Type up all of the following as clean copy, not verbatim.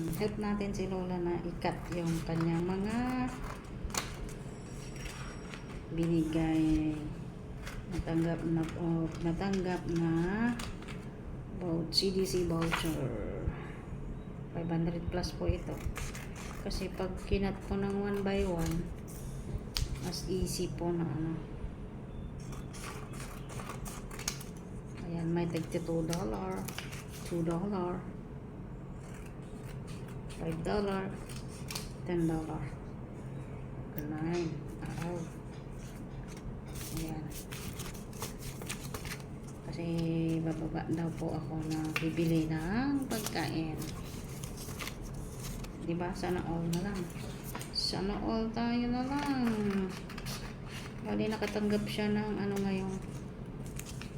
Help natin si Lola na ikat yung kanyang mga binigay. Natanggap na CDC voucher. 500 plus po ito. Kasi pag kinat ko ng 1 by 1, mas easy po na ano. Ayan, may tagti $2, $2, $5, $10, Ganun. Araw. Ayan. Kasi bababa daw po ako na bibili ng pagkain. Diba? Sana all na lang. Sana all tayo na lang. Bali nakatanggap siya ng ano ngayon,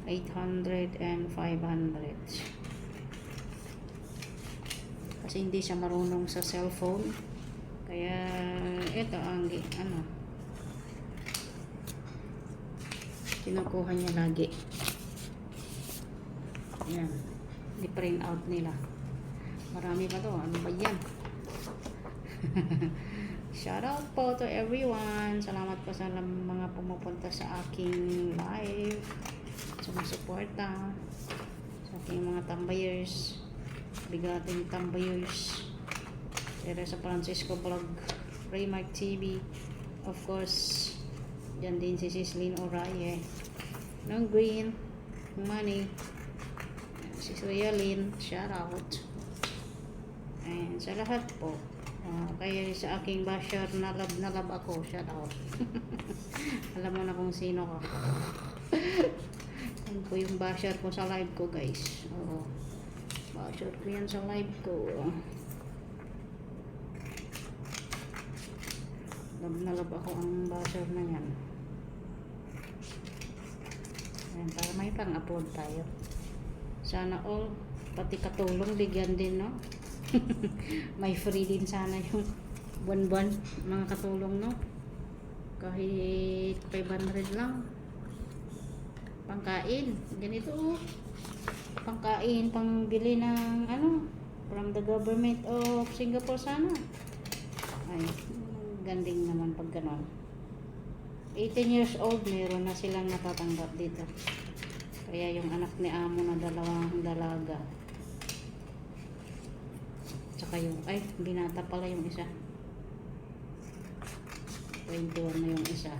800 and 500. Kasi hindi siya marunong sa cellphone. Kaya ito ang ano, kinukuha niya lagi. Ayan. Di-print out nila. Marami pa to. Ano ba yan? Shout out po to everyone. Salamat po sa mga pumupunta sa aking live. Sumusuporta sa aking mga tambayers. Bigating tambayers. Teresa Francisco Vlog, Raymark TV. Of course, dyan din si Sislyn Oraye. Nong Green, Money. Si Soyalin, shout out. And sa lahat po. Kaya sa aking basher na love ako, shout out. Alam mo na kung sino ka. Yan po yung basher ko sa live ko, guys. Oo. Basher ko yan sa live ko. Love ako ang basher na yan. Ayan, para may pang-upload tayo. Sana all, pati katulong bigyan din, no? May free din sana yung buwan-buwan mga katulong, no? Kahit 500 lang. Pangkain. Ganito, oh. Pangkain, pangbili ng ano, from the government of Singapore sana. Ay, ganding naman pag ganon. 18 years old, meron na silang natatanggap dito. Kaya yung anak ni Amo na 2 dalaga. Tsaka yung, ay, binata pala yung isa. 21 na yung isa.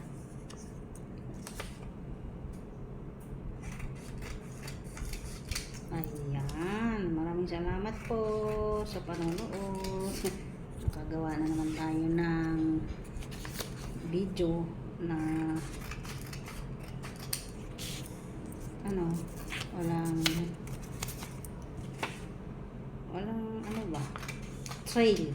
Ayan. Maraming salamat po sa panonood. Nakagawa na naman tayo ng video na ano, walang ano ba, trail.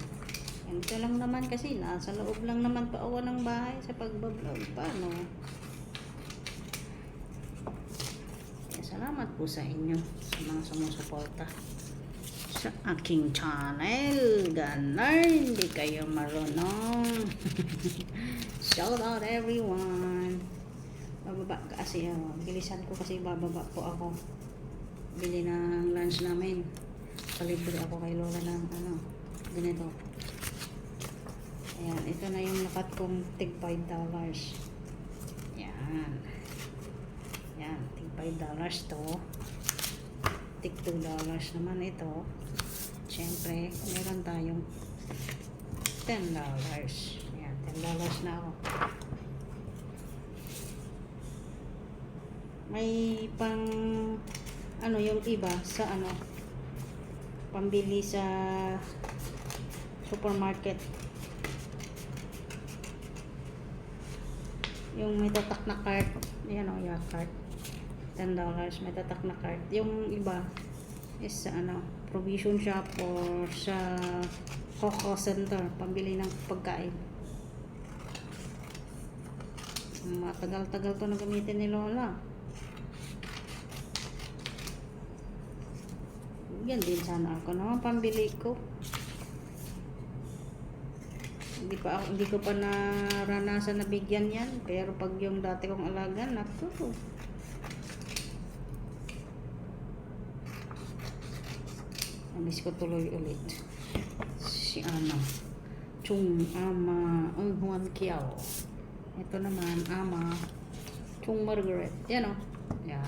Ito lang naman kasi nasa loob lang naman paawan ng bahay sa pagbablog. Paano? Kaya salamat po sa inyo, sa mga sumusuporta sa aking channel. Ganon, hindi kayo marunong. Shout out everyone. Bababa kasi, bilisan ko kasi bababa po ako. Bili ng lunch namin. Palibre ako kay Lola ng ano, ganito. Ayan, ito na yung lakat kong tig $5. Yan. Yan, tig $5 to. Tig $2 naman ito. Siyempre, meron tayong $10. Yan, $10 na ako. May pang ano yung iba sa ano, pambili sa supermarket. Yung may tatak na card, yan o, yung card, $10, may tatak na card. Yung iba is sa ano, provision shop or sa Coco Center, pambili ng pagkain. Matagal-tagal to na gamitin ni Lola. Yan din sana ako naman pambili ko. Hindi ko pa naranasan na bigyan yan. Pero pag yung dati kong alaga, naku. Na-miss ko tuloy ulit. Si Ama. Chung Ama. Ang Juan Kiao. Ito naman, Ama. Chung Margaret. Yan o. Yan.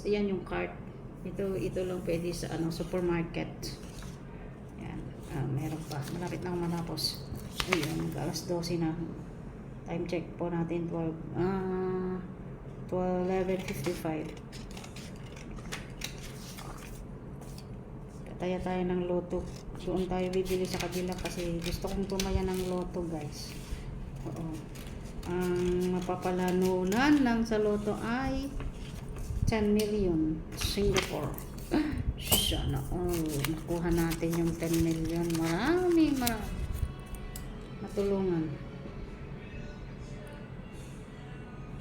Yan yung cart. Ito lang pwede sa supermarket. Yan. Meron pa. Malapit na ako matapos. Ayun, alas 12 na. Time check po natin 11:55. Tataya tayo ng loto. Doon tayo bibili sa kabila kasi gusto kong tumaya ng loto, guys. Oo. Ang mapapalanunan lang sa loto ay 10 million Singapore. Sana nakuha natin yung 10 million. Maraming matulungan.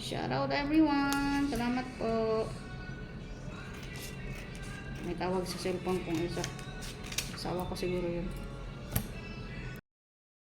Shout out everyone. Salamat po. May tawag sa cellphone kong isa. Asawa ko siguro yun.